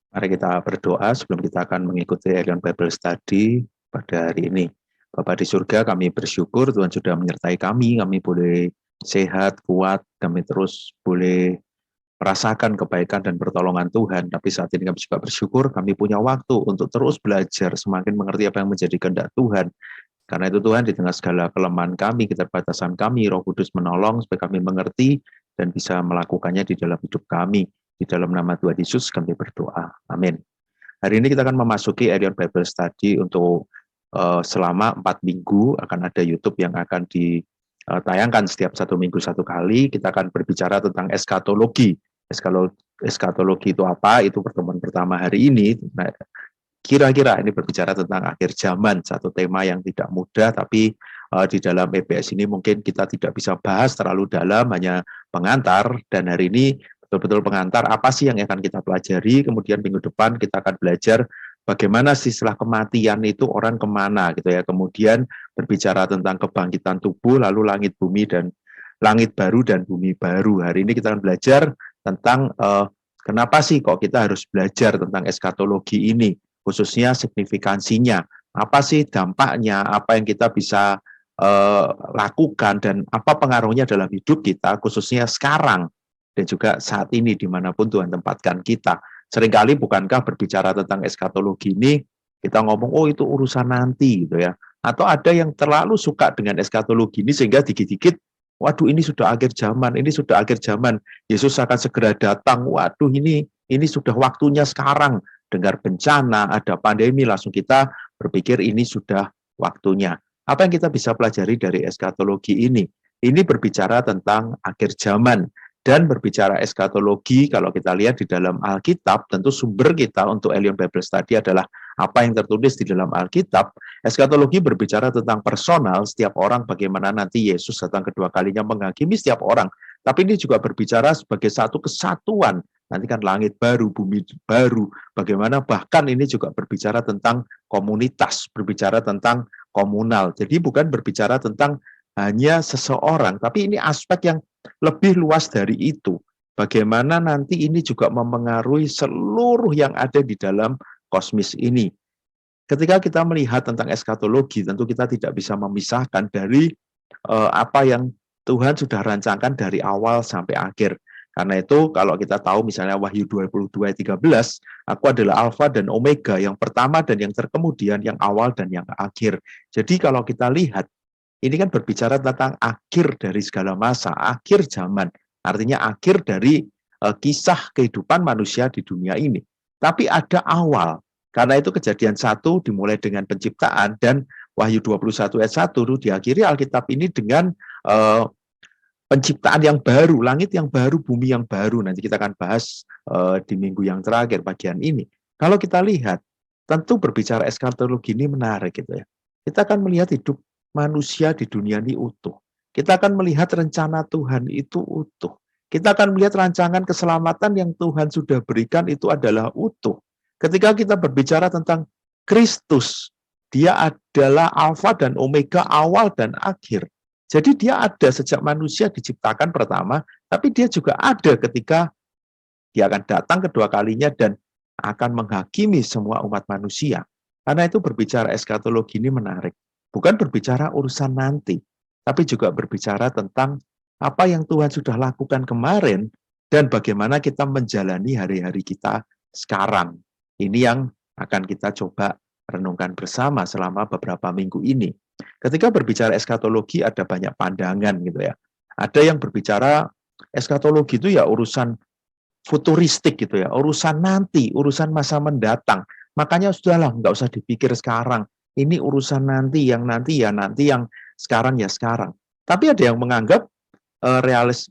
Mari kita berdoa sebelum kita akan mengikuti Elion Bible Study pada hari ini. Bapa di surga, kami bersyukur Tuhan sudah menyertai kami boleh sehat, kuat, kami terus boleh merasakan kebaikan dan pertolongan Tuhan. Tapi saat ini kami juga bersyukur kami punya waktu untuk terus belajar, semakin mengerti apa yang menjadi kehendak Tuhan. Karena itu Tuhan, di tengah segala kelemahan kami, keterbatasan kami, Roh Kudus menolong supaya kami mengerti dan bisa melakukannya di dalam hidup kami. Di dalam nama Tuhan Yesus kami berdoa. Amin. Hari ini kita akan memasuki Elion Bible Study untuk selama 4 minggu. Akan ada YouTube yang akan ditayangkan setiap 1 minggu 1 kali. Kita akan berbicara tentang eskatologi. Eskatologi itu apa? Itu pertemuan pertama hari ini. Nah, kira-kira ini berbicara tentang akhir zaman, satu tema yang tidak mudah, tapi di dalam EBS ini mungkin kita tidak bisa bahas terlalu dalam, hanya pengantar, dan hari ini betul-betul pengantar apa sih yang akan kita pelajari. Kemudian minggu depan kita akan belajar bagaimana sih setelah kematian itu orang kemana gitu ya. Kemudian berbicara tentang kebangkitan tubuh, lalu langit bumi dan langit baru dan bumi baru. Hari ini kita akan belajar tentang kenapa sih kok kita harus belajar tentang eskatologi ini, khususnya signifikansinya. Apa sih dampaknya, apa yang kita bisa lakukan, dan apa pengaruhnya dalam hidup kita, khususnya sekarang dan juga saat ini dimanapun Tuhan tempatkan kita. Seringkali bukankah berbicara tentang eskatologi ini, kita ngomong, oh itu urusan nanti gitu ya. Atau ada yang terlalu suka dengan eskatologi ini sehingga dikit-dikit, waduh ini sudah akhir zaman, ini sudah akhir zaman, Yesus akan segera datang, waduh ini sudah waktunya sekarang. Dengar bencana, ada pandemi, langsung kita berpikir ini sudah waktunya. Apa yang kita bisa pelajari dari eskatologi ini? Ini berbicara tentang akhir zaman. Dan berbicara eskatologi, kalau kita lihat di dalam Alkitab, tentu sumber kita untuk Elion Bible Study adalah apa yang tertulis di dalam Alkitab. Eskatologi berbicara tentang personal, setiap orang, bagaimana nanti Yesus datang kedua kalinya menghakimi setiap orang. Tapi ini juga berbicara sebagai satu kesatuan. Nanti kan langit baru, bumi baru. Bagaimana bahkan ini juga berbicara tentang komunitas, berbicara tentang komunal. Jadi bukan berbicara tentang hanya seseorang, tapi ini aspek yang lebih luas dari itu. Bagaimana nanti ini juga mempengaruhi seluruh yang ada di dalam kosmis ini. Ketika kita melihat tentang eskatologi, tentu kita tidak bisa memisahkan dari apa yang Tuhan sudah rancangkan dari awal sampai akhir. Karena itu kalau kita tahu misalnya Wahyu 22 ayat 13, aku adalah Alfa dan Omega, yang pertama dan yang terkemudian, yang awal dan yang akhir. Jadi kalau kita lihat, ini kan berbicara tentang akhir dari segala masa, akhir zaman. Artinya akhir dari kisah kehidupan manusia di dunia ini. Tapi ada awal. Karena itu Kejadian 1 dimulai dengan penciptaan, dan Wahyu 21 ayat 1 diakhiri Alkitab ini dengan penciptaan yang baru, langit yang baru, bumi yang baru. Nanti kita akan bahas di minggu yang terakhir bagian ini. Kalau kita lihat, tentu berbicara eskatologi ini menarik gitu ya. Kita akan melihat hidup manusia di dunia ini utuh. Kita akan melihat rencana Tuhan itu utuh. Kita akan melihat rancangan keselamatan yang Tuhan sudah berikan itu adalah utuh. Ketika kita berbicara tentang Kristus, dia adalah Alfa dan Omega, awal dan akhir. Jadi dia ada sejak manusia diciptakan pertama, tapi dia juga ada ketika dia akan datang kedua kalinya dan akan menghakimi semua umat manusia. Karena itu berbicara eskatologi ini menarik. Bukan berbicara urusan nanti, tapi juga berbicara tentang apa yang Tuhan sudah lakukan kemarin dan bagaimana kita menjalani hari-hari kita sekarang. Ini yang akan kita coba renungkan bersama selama beberapa minggu ini. Ketika berbicara eskatologi ada banyak pandangan gitu ya. Ada yang berbicara eskatologi itu ya urusan futuristik gitu ya, urusan nanti, urusan masa mendatang. Makanya sudahlah, nggak usah dipikir sekarang. Ini urusan nanti, nanti yang sekarang ya sekarang. Tapi ada yang menganggap realis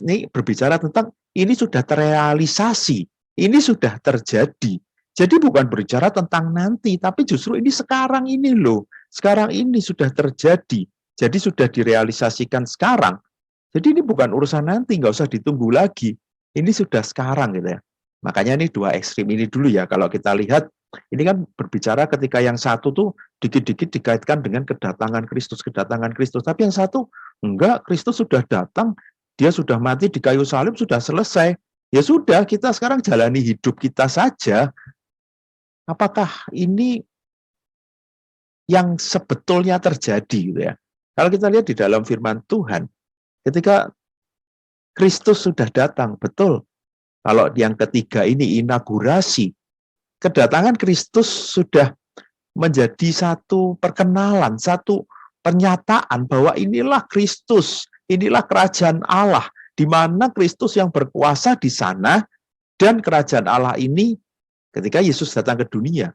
ini berbicara tentang ini sudah terrealisasi, ini sudah terjadi. Jadi bukan berbicara tentang nanti, tapi justru ini sekarang ini loh. Sekarang ini sudah terjadi. Jadi sudah direalisasikan sekarang. Jadi ini bukan urusan nanti, nggak usah ditunggu lagi. Ini sudah sekarang gitu ya. Makanya ini dua ekstrim ini dulu ya. Kalau kita lihat, ini kan berbicara ketika yang satu tuh dikit-dikit dikaitkan dengan kedatangan Kristus. Tapi yang satu, enggak, Kristus sudah datang, dia sudah mati di kayu salib, sudah selesai. Ya sudah, kita sekarang jalani hidup kita saja. Apakah ini yang sebetulnya terjadi gitu ya? Kalau kita lihat di dalam firman Tuhan, ketika Kristus sudah datang, betul. Kalau yang ketiga ini inaugurasi, kedatangan Kristus sudah menjadi satu perkenalan, satu pernyataan bahwa inilah Kristus, inilah kerajaan Allah, di mana Kristus yang berkuasa di sana, dan kerajaan Allah ini ketika Yesus datang ke dunia,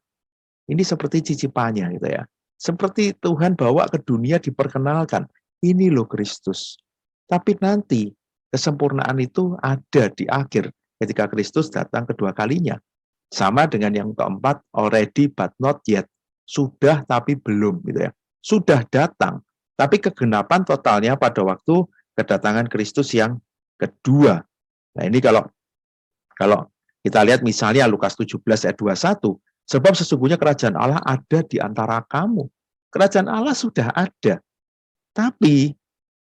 ini seperti cicipannya gitu ya. Seperti Tuhan bawa ke dunia diperkenalkan, ini loh Kristus. Tapi nanti kesempurnaan itu ada di akhir ketika Kristus datang kedua kalinya. Sama dengan yang keempat, already but not yet. Sudah tapi belum gitu ya. Sudah datang, tapi kegenapan totalnya pada waktu kedatangan Kristus yang kedua. Nah, ini kalau kita lihat misalnya Lukas 17 ayat 21, sebab sesungguhnya kerajaan Allah ada di antara kamu. Kerajaan Allah sudah ada. Tapi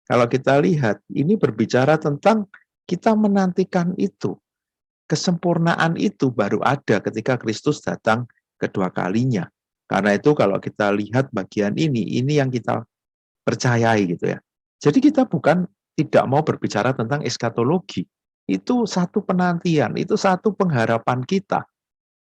kalau kita lihat, ini berbicara tentang kita menantikan itu. Kesempurnaan itu baru ada ketika Kristus datang kedua kalinya. Karena itu kalau kita lihat bagian ini yang kita percayai gitu ya. Jadi kita bukan tidak mau berbicara tentang eskatologi. Itu satu penantian, itu satu pengharapan kita.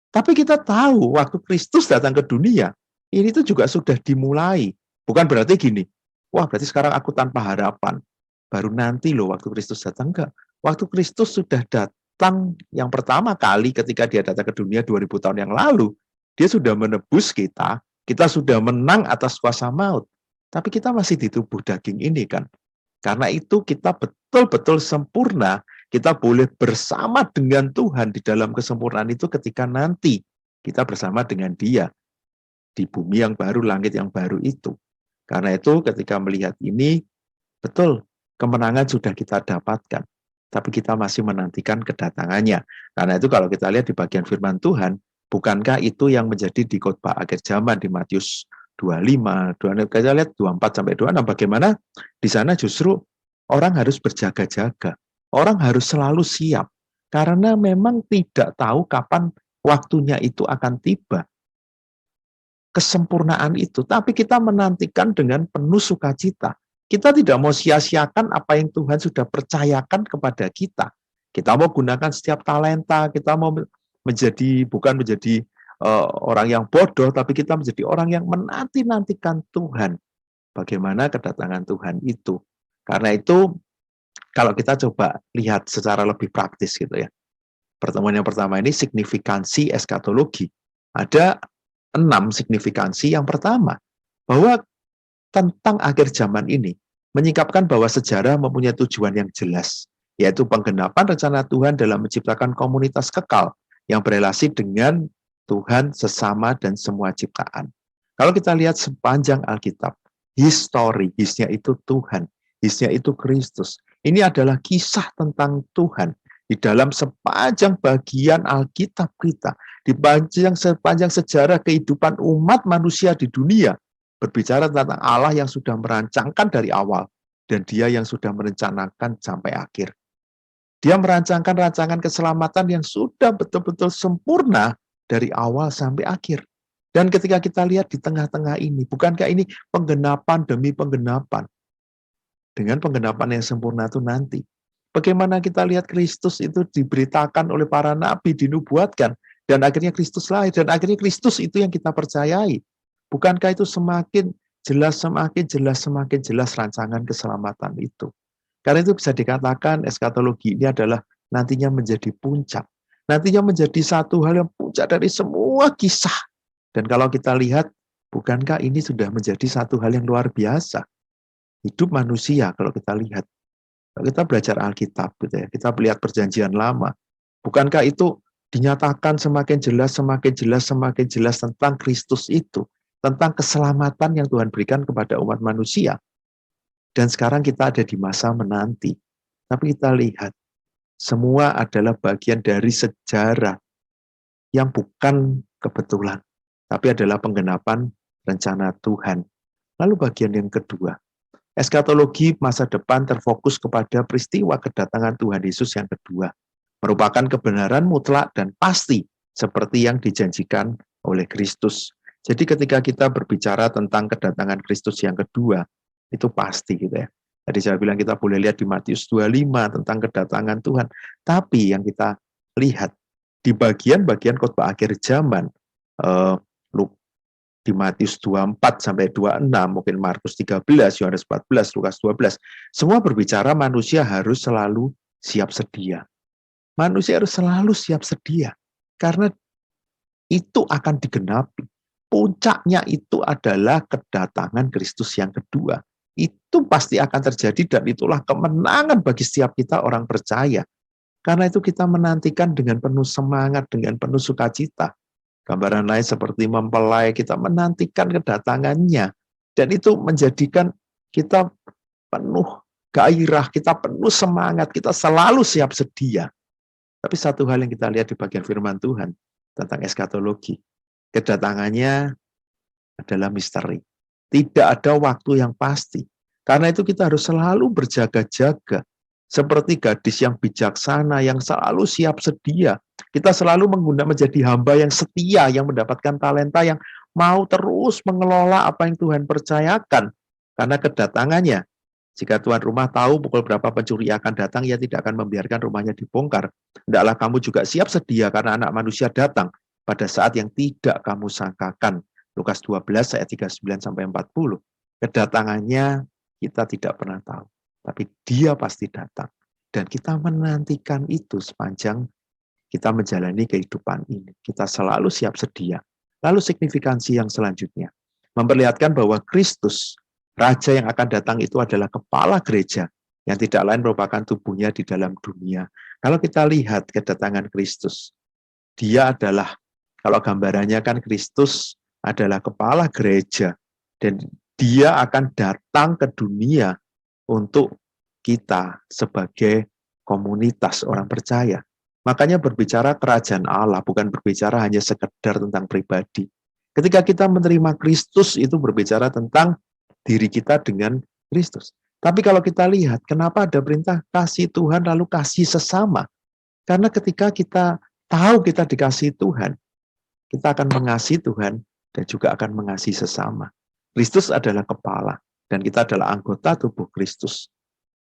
Tapi kita tahu waktu Kristus datang ke dunia, ini tuh juga sudah dimulai. Bukan berarti gini, wah berarti sekarang aku tanpa harapan. Baru nanti loh waktu Kristus datang, enggak. Waktu Kristus sudah datang yang pertama kali ketika dia datang ke dunia 2000 tahun yang lalu, dia sudah menebus kita sudah menang atas kuasa maut. Tapi kita masih di tubuh daging ini kan. Karena itu kita betul-betul sempurna, kita boleh bersama dengan Tuhan di dalam kesempurnaan itu ketika nanti kita bersama dengan Dia di bumi yang baru, langit yang baru itu. Karena itu ketika melihat ini, betul, kemenangan sudah kita dapatkan. Tapi kita masih menantikan kedatangannya. Karena itu kalau kita lihat di bagian firman Tuhan, bukankah itu yang menjadi di khotbah akhir zaman di Matius 25, kita lihat 24 sampai 26, bagaimana di sana justru orang harus berjaga-jaga. Orang harus selalu siap. Karena memang tidak tahu kapan waktunya itu akan tiba. Kesempurnaan itu. Tapi kita menantikan dengan penuh sukacita. Kita tidak mau sia-siakan apa yang Tuhan sudah percayakan kepada kita. Kita mau gunakan setiap talenta, kita mau bukan menjadi orang yang bodoh, tapi kita menjadi orang yang menanti-nantikan Tuhan. Bagaimana kedatangan Tuhan itu. Karena itu, kalau kita coba lihat secara lebih praktis gitu ya. Pertemuan yang pertama ini signifikansi eskatologi. Ada 6 signifikansi. Yang pertama, bahwa tentang akhir zaman ini, menyingkapkan bahwa sejarah mempunyai tujuan yang jelas, yaitu penggenapan rencana Tuhan dalam menciptakan komunitas kekal yang berelasi dengan Tuhan, sesama, dan semua ciptaan. Kalau kita lihat sepanjang Alkitab, histori, hisnya itu Tuhan, hisnya itu Kristus. Ini adalah kisah tentang Tuhan di dalam sepanjang bagian Alkitab kita, di sepanjang sejarah kehidupan umat manusia di dunia, berbicara tentang Allah yang sudah merancangkan dari awal, dan Dia yang sudah merencanakan sampai akhir. Dia merancangkan rancangan keselamatan yang sudah betul-betul sempurna dari awal sampai akhir. Dan ketika kita lihat di tengah-tengah ini, bukankah ini penggenapan demi penggenapan? Dengan penggenapan yang sempurna itu nanti. Bagaimana kita lihat Kristus itu diberitakan oleh para nabi, dinubuatkan, dan akhirnya Kristus lahir, dan akhirnya Kristus itu yang kita percayai. Bukankah itu semakin jelas rancangan keselamatan itu? Karena itu bisa dikatakan eskatologi ini adalah nantinya menjadi puncak. Nantinya menjadi satu hal yang puncak dari semua kisah. Dan kalau kita lihat, bukankah ini sudah menjadi satu hal yang luar biasa? Hidup manusia kalau kita lihat. Kalau kita belajar Alkitab, gitu ya, kita melihat perjanjian lama. Bukankah itu dinyatakan semakin jelas tentang Kristus itu. Tentang keselamatan yang Tuhan berikan kepada umat manusia. Dan sekarang kita ada di masa menanti. Tapi kita lihat, semua adalah bagian dari sejarah yang bukan kebetulan, tapi adalah penggenapan rencana Tuhan. Lalu bagian yang kedua, eskatologi masa depan terfokus kepada peristiwa kedatangan Tuhan Yesus yang kedua. merupakan kebenaran mutlak dan pasti seperti yang dijanjikan oleh Kristus. Jadi ketika kita berbicara tentang kedatangan Kristus yang kedua, itu pasti gitu ya. Tadi saya bilang kita boleh lihat di Matius 25 tentang kedatangan Tuhan. Tapi yang kita lihat di bagian-bagian khotbah akhir zaman, eh, di Matius 24 sampai 26, mungkin Markus 13, Yohanes 14, Lukas 12, semua berbicara manusia harus selalu siap sedia. Manusia harus selalu siap sedia, karena itu akan digenapi. Puncaknya itu adalah kedatangan Kristus yang kedua. Itu pasti akan terjadi dan itulah kemenangan bagi setiap kita orang percaya. Karena itu kita menantikan dengan penuh semangat, dengan penuh sukacita. Gambaran lain seperti mempelai, kita menantikan kedatangannya. Dan itu menjadikan kita penuh gairah, kita penuh semangat, kita selalu siap sedia. Tapi satu hal yang kita lihat di bagian firman Tuhan tentang eskatologi, kedatangannya adalah misteri. Tidak ada waktu yang pasti. Karena itu kita harus selalu berjaga-jaga. Seperti gadis yang bijaksana, yang selalu siap sedia. Kita selalu menjadi hamba yang setia, yang mendapatkan talenta, yang mau terus mengelola apa yang Tuhan percayakan. Karena kedatangannya, jika tuan rumah tahu pukul berapa pencuri akan datang, ia tidak akan membiarkan rumahnya dibongkar. Hendaklah kamu juga siap sedia karena anak manusia datang pada saat yang tidak kamu sangkakan. Lukas 12 ayat 39 sampai 40. Kedatangannya kita tidak pernah tahu, tapi dia pasti datang. Dan kita menantikan itu sepanjang kita menjalani kehidupan ini. Kita selalu siap sedia. Lalu signifikansi yang selanjutnya, memperlihatkan bahwa Kristus, Raja yang akan datang itu adalah kepala gereja, yang tidak lain merupakan tubuhnya di dalam dunia. Kalau kita lihat kedatangan Kristus, dia adalah, kalau gambarannya kan Kristus adalah kepala gereja, dan dia akan datang ke dunia untuk kita sebagai komunitas orang percaya. Makanya berbicara kerajaan Allah, bukan berbicara hanya sekedar tentang pribadi. Ketika kita menerima Kristus, itu berbicara tentang diri kita dengan Kristus. Tapi kalau kita lihat, kenapa ada perintah kasih Tuhan lalu kasih sesama? Karena ketika kita tahu kita dikasih Tuhan, kita akan mengasihi Tuhan dan juga akan mengasihi sesama. Kristus adalah kepala dan kita adalah anggota tubuh Kristus.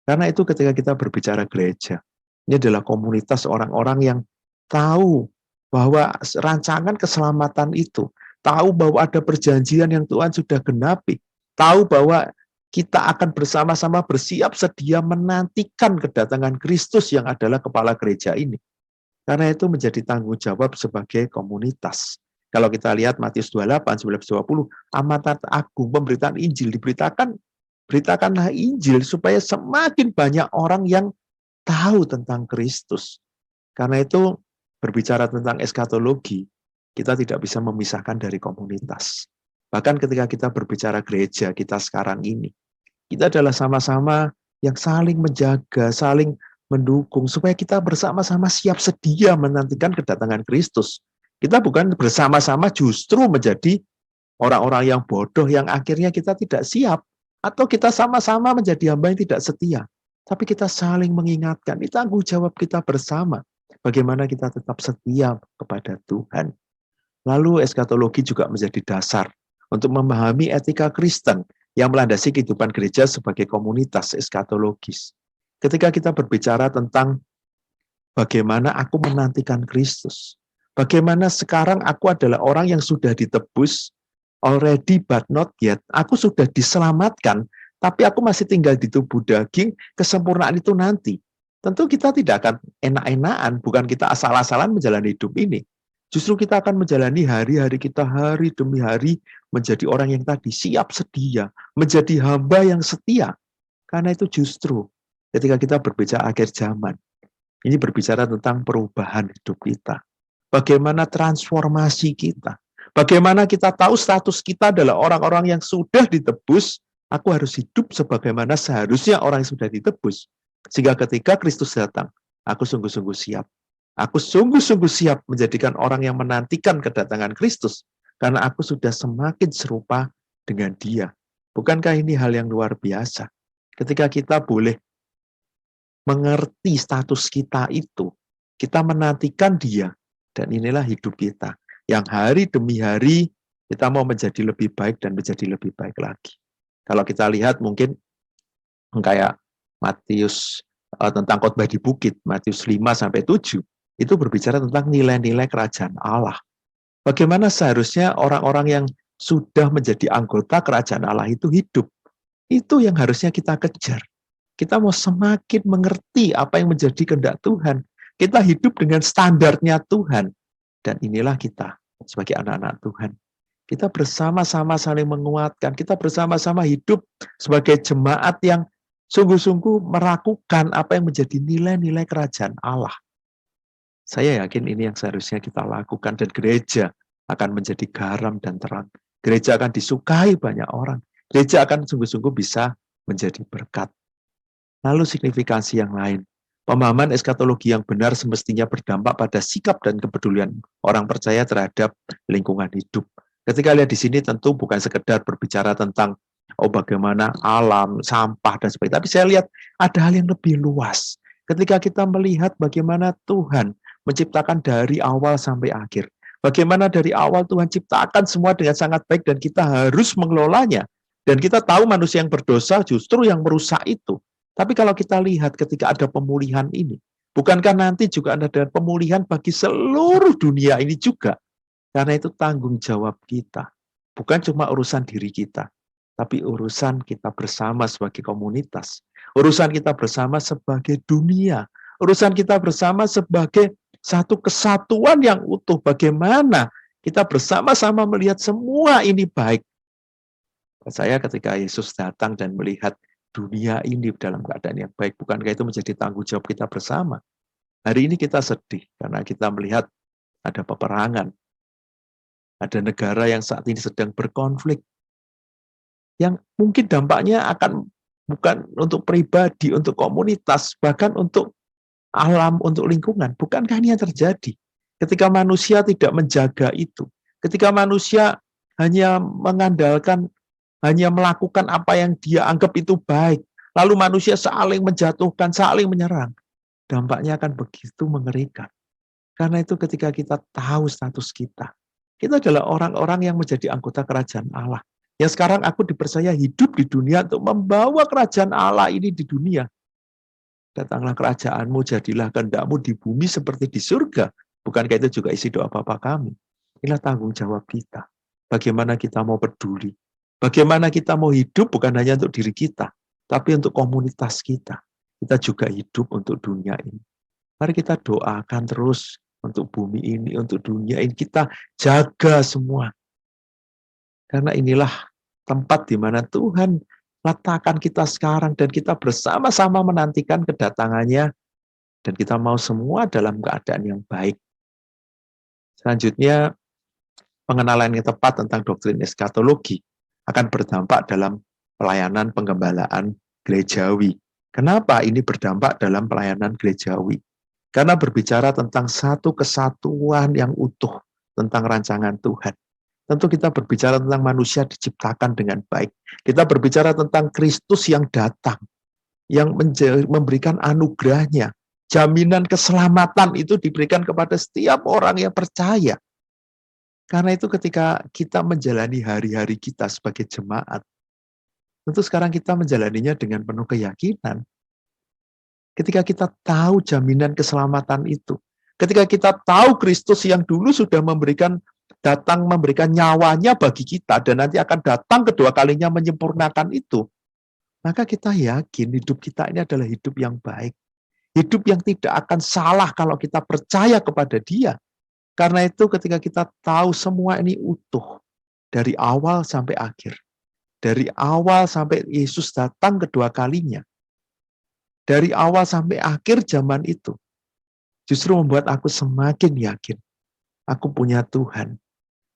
Karena itu ketika kita berbicara gereja, ini adalah komunitas orang-orang yang tahu bahwa rancangan keselamatan itu, tahu bahwa ada perjanjian yang Tuhan sudah genapi, tahu bahwa kita akan bersama-sama bersiap sedia menantikan kedatangan Kristus yang adalah kepala gereja ini. Karena itu menjadi tanggung jawab sebagai komunitas. Kalau kita lihat Matius 28, 19-20, amanat agung pemberitaan Injil diberitakan, beritakanlah Injil supaya semakin banyak orang yang tahu tentang Kristus. Karena itu berbicara tentang eskatologi, kita tidak bisa memisahkan dari komunitas. Bahkan ketika kita berbicara gereja kita sekarang ini, kita adalah sama-sama yang saling menjaga, saling mendukung, supaya kita bersama-sama siap sedia menantikan kedatangan Kristus. Kita bukan bersama-sama justru menjadi orang-orang yang bodoh yang akhirnya kita tidak siap. Atau kita sama-sama menjadi hamba yang tidak setia. Tapi kita saling mengingatkan, ini tanggung jawab kita bersama. Bagaimana kita tetap setia kepada Tuhan. Lalu eskatologi juga menjadi dasar untuk memahami etika Kristen yang melandasi kehidupan gereja sebagai komunitas eskatologis. Ketika kita berbicara tentang bagaimana aku menantikan Kristus, bagaimana sekarang aku adalah orang yang sudah ditebus, already but not yet, aku sudah diselamatkan, tapi aku masih tinggal di tubuh daging, kesempurnaan itu nanti. Tentu kita tidak akan enak-enakan, bukan kita asal-asalan menjalani hidup ini. Justru kita akan menjalani hari-hari kita hari demi hari menjadi orang yang tadi siap sedia, menjadi hamba yang setia. Karena itu justru ketika kita berbicara akhir zaman, ini berbicara tentang perubahan hidup kita. Bagaimana transformasi kita. Bagaimana kita tahu status kita adalah orang-orang yang sudah ditebus, aku harus hidup sebagaimana seharusnya orang yang sudah ditebus. Sehingga ketika Kristus datang, aku sungguh-sungguh siap. Aku sungguh-sungguh siap menjadikan orang yang menantikan kedatangan Kristus, karena aku sudah semakin serupa dengan Dia. Bukankah ini hal yang luar biasa? Ketika kita boleh mengerti status kita itu, Kita menantikan Dia, dan inilah hidup kita. Yang hari demi hari kita mau menjadi lebih baik dan menjadi lebih baik lagi. Kalau kita lihat mungkin kayak Matius tentang khotbah di bukit, Matius 5-7, itu berbicara tentang nilai-nilai kerajaan Allah. Bagaimana seharusnya orang-orang yang sudah menjadi anggota kerajaan Allah itu hidup. Itu yang harusnya kita kejar. Kita mau semakin mengerti apa yang menjadi kehendak Tuhan. Kita hidup dengan standarnya Tuhan. Dan inilah kita sebagai anak-anak Tuhan. Kita bersama-sama saling menguatkan. Kita bersama-sama hidup sebagai jemaat yang sungguh-sungguh melakukan apa yang menjadi nilai-nilai kerajaan Allah. Saya yakin ini yang seharusnya kita lakukan, dan gereja akan menjadi garam dan terang. Gereja akan disukai banyak orang. Gereja akan sungguh-sungguh bisa menjadi berkat. Lalu signifikansi yang lain. Pemahaman eskatologi yang benar semestinya berdampak pada sikap dan kepedulian orang percaya terhadap lingkungan hidup. Ketika lihat di sini tentu bukan sekedar berbicara tentang bagaimana alam, sampah, dan sebagainya. Tapi saya lihat ada hal yang lebih luas. Ketika kita melihat bagaimana Tuhan menciptakan dari awal sampai akhir. Bagaimana dari awal Tuhan ciptakan semua dengan sangat baik dan kita harus mengelolanya. Dan kita tahu manusia yang berdosa justru yang merusak itu. Tapi kalau kita lihat ketika ada pemulihan ini, bukankah nanti juga ada pemulihan bagi seluruh dunia ini juga? Karena itu tanggung jawab kita. Bukan cuma urusan diri kita, tapi urusan kita bersama sebagai komunitas. Urusan kita bersama sebagai dunia. Urusan kita bersama sebagai satu kesatuan yang utuh. Bagaimana kita bersama-sama melihat semua ini baik. Saya ketika Yesus datang dan melihat dunia ini dalam keadaan yang baik, bukankah itu menjadi tanggung jawab kita bersama? Hari ini kita sedih karena kita melihat ada peperangan. Ada negara yang saat ini sedang berkonflik. Yang mungkin dampaknya akan bukan untuk pribadi, untuk komunitas, bahkan untuk alam, untuk lingkungan. Bukankah ini yang terjadi? Ketika manusia tidak menjaga itu. Ketika manusia hanya mengandalkan, hanya melakukan apa yang dia anggap itu baik. Lalu manusia saling menjatuhkan, saling menyerang. Dampaknya akan begitu mengerikan. Karena itu ketika kita tahu status kita adalah orang-orang yang menjadi anggota kerajaan Allah. Yang sekarang aku dipercaya hidup di dunia untuk membawa kerajaan Allah ini di dunia. Datanglah kerajaanmu, jadilah kehendakmu di bumi seperti di surga. Bukankah itu juga isi doa Bapa kami? Inilah tanggung jawab kita. Bagaimana kita mau peduli. Bagaimana kita mau hidup bukan hanya untuk diri kita, tapi untuk komunitas kita. Kita juga hidup untuk dunia ini. Mari kita doakan terus untuk bumi ini, untuk dunia ini. Kita jaga semua. Karena inilah tempat di mana Tuhan letakkan kita sekarang dan kita bersama-sama menantikan kedatangannya dan kita mau semua dalam keadaan yang baik. Selanjutnya, pengenalan yang tepat tentang doktrin eskatologi akan berdampak dalam pelayanan penggembalaan gerejawi. Kenapa ini berdampak dalam pelayanan gerejawi? Karena berbicara tentang satu kesatuan yang utuh tentang rancangan Tuhan. Tentu kita berbicara tentang manusia diciptakan dengan baik. Kita berbicara tentang Kristus yang datang, yang memberikan anugerahnya. Jaminan keselamatan itu diberikan kepada setiap orang yang percaya. Karena itu ketika kita menjalani hari-hari kita sebagai jemaat, tentu sekarang kita menjalaninya dengan penuh keyakinan. Ketika kita tahu jaminan keselamatan itu, ketika kita tahu Kristus yang dulu sudah datang memberikan nyawanya bagi kita dan nanti akan datang kedua kalinya menyempurnakan itu, maka kita yakin hidup kita ini adalah hidup yang baik. Hidup yang tidak akan salah kalau kita percaya kepada Dia. Karena itu ketika kita tahu semua ini utuh dari awal sampai akhir. Dari awal sampai Yesus datang kedua kalinya. Dari awal sampai akhir zaman itu. Justru membuat aku semakin yakin. Aku punya Tuhan.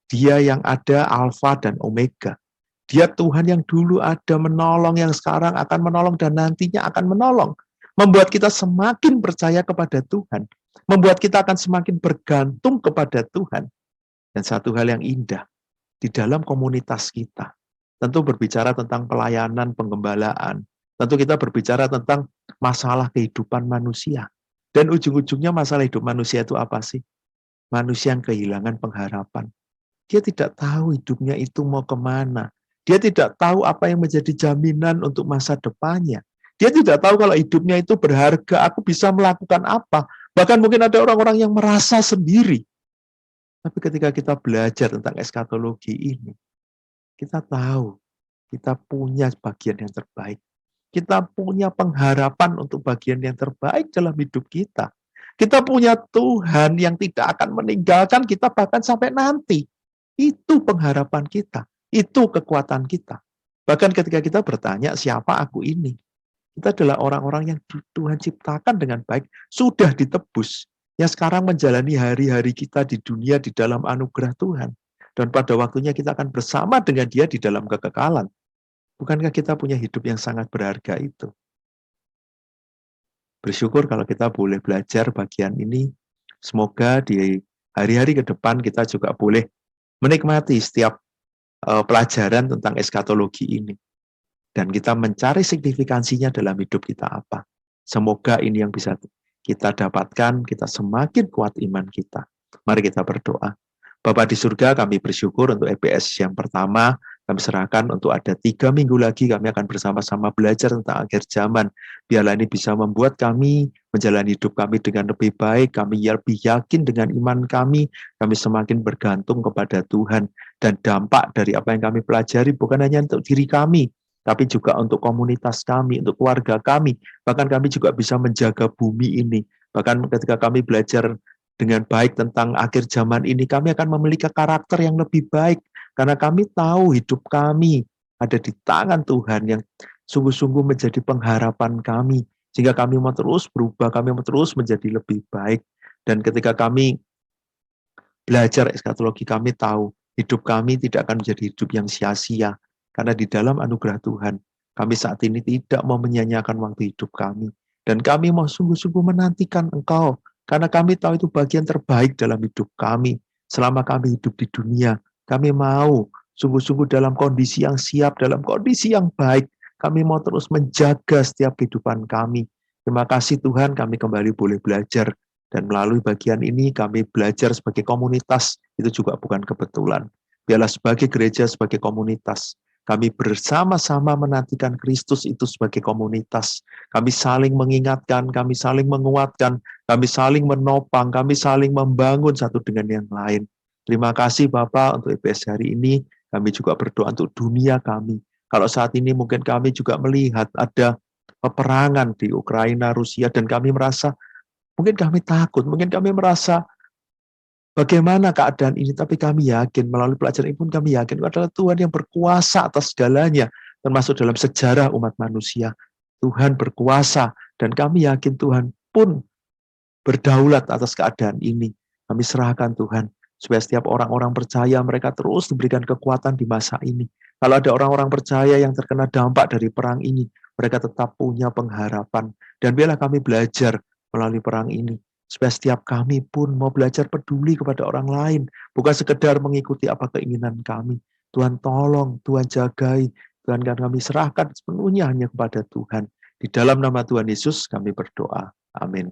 Dia yang ada Alfa dan Omega. Dia Tuhan yang dulu ada menolong, yang sekarang akan menolong, dan nantinya akan menolong. Membuat kita semakin percaya kepada Tuhan. Membuat kita akan semakin bergantung kepada Tuhan. Dan satu hal yang indah, di dalam komunitas kita, tentu berbicara tentang pelayanan, penggembalaan. Tentu kita berbicara tentang masalah kehidupan manusia. Dan ujung-ujungnya masalah hidup manusia itu apa sih? Manusia yang kehilangan pengharapan. Dia tidak tahu hidupnya itu mau kemana. Dia tidak tahu apa yang menjadi jaminan untuk masa depannya. Dia tidak tahu kalau hidupnya itu berharga, aku bisa melakukan apa. Bahkan mungkin ada orang-orang yang merasa sendiri. Tapi ketika kita belajar tentang eskatologi ini, kita tahu kita punya bagian yang terbaik. Kita punya pengharapan untuk bagian yang terbaik dalam hidup kita. Kita punya Tuhan yang tidak akan meninggalkan kita bahkan sampai nanti. Itu pengharapan kita. Itu kekuatan kita. Bahkan ketika kita bertanya, siapa aku ini? Kita adalah orang-orang yang Tuhan ciptakan dengan baik, sudah ditebus. Yang sekarang menjalani hari-hari kita di dunia di dalam anugerah Tuhan. Dan pada waktunya kita akan bersama dengan Dia di dalam kekekalan. Bukankah kita punya hidup yang sangat berharga itu? Bersyukur kalau kita boleh belajar bagian ini. Semoga di hari-hari ke depan kita juga boleh menikmati setiap pelajaran tentang eskatologi ini. Dan kita mencari signifikansinya dalam hidup kita apa. Semoga ini yang bisa kita dapatkan, kita semakin kuat iman kita. Mari kita berdoa. Bapa di surga, kami bersyukur untuk EPS yang pertama, kami serahkan untuk ada 3 minggu lagi kami akan bersama-sama belajar tentang akhir zaman. Biarlah ini bisa membuat kami menjalani hidup kami dengan lebih baik, kami lebih yakin dengan iman kami semakin bergantung kepada Tuhan. Dan dampak dari apa yang kami pelajari bukan hanya untuk diri kami, tapi juga untuk komunitas kami, untuk keluarga kami. Bahkan kami juga bisa menjaga bumi ini. Bahkan ketika kami belajar dengan baik tentang akhir zaman ini, kami akan memiliki karakter yang lebih baik. Karena kami tahu hidup kami ada di tangan Tuhan yang sungguh-sungguh menjadi pengharapan kami. Sehingga kami mau terus berubah, kami mau terus menjadi lebih baik. Dan ketika kami belajar eskatologi, kami tahu hidup kami tidak akan menjadi hidup yang sia-sia. Karena di dalam anugerah Tuhan, kami saat ini tidak mau menyanyiakan waktu hidup kami. Dan kami mau sungguh-sungguh menantikan Engkau. Karena kami tahu itu bagian terbaik dalam hidup kami. Selama kami hidup di dunia, kami mau sungguh-sungguh dalam kondisi yang siap, dalam kondisi yang baik. Kami mau terus menjaga setiap kehidupan kami. Terima kasih Tuhan, kami kembali boleh belajar. Dan melalui bagian ini kami belajar sebagai komunitas, itu juga bukan kebetulan. Biarlah sebagai gereja, sebagai komunitas, kami bersama-sama menantikan Kristus itu sebagai komunitas. Kami saling mengingatkan, kami saling menguatkan, kami saling menopang, kami saling membangun satu dengan yang lain. Terima kasih Bapak untuk EPS hari ini. Kami juga berdoa untuk dunia kami. Kalau saat ini mungkin kami juga melihat ada peperangan di Ukraina, Rusia, dan kami merasa, mungkin kami takut, mungkin kami merasa bagaimana keadaan ini, tapi kami yakin, melalui pelajaran ini pun kami yakin, adalah Tuhan yang berkuasa atas segalanya, termasuk dalam sejarah umat manusia. Tuhan berkuasa, dan kami yakin Tuhan pun berdaulat atas keadaan ini. Kami serahkan Tuhan, supaya setiap orang-orang percaya, mereka terus diberikan kekuatan di masa ini. Kalau ada orang-orang percaya yang terkena dampak dari perang ini, mereka tetap punya pengharapan. Dan biarlah kami belajar melalui perang ini, supaya setiap kami pun mau belajar peduli kepada orang lain, bukan sekedar mengikuti apa keinginan kami. Tuhan tolong, Tuhan jagai, Tuhan kan kami serahkan sepenuhnya hanya kepada Tuhan. Di dalam nama Tuhan Yesus kami berdoa. Amin.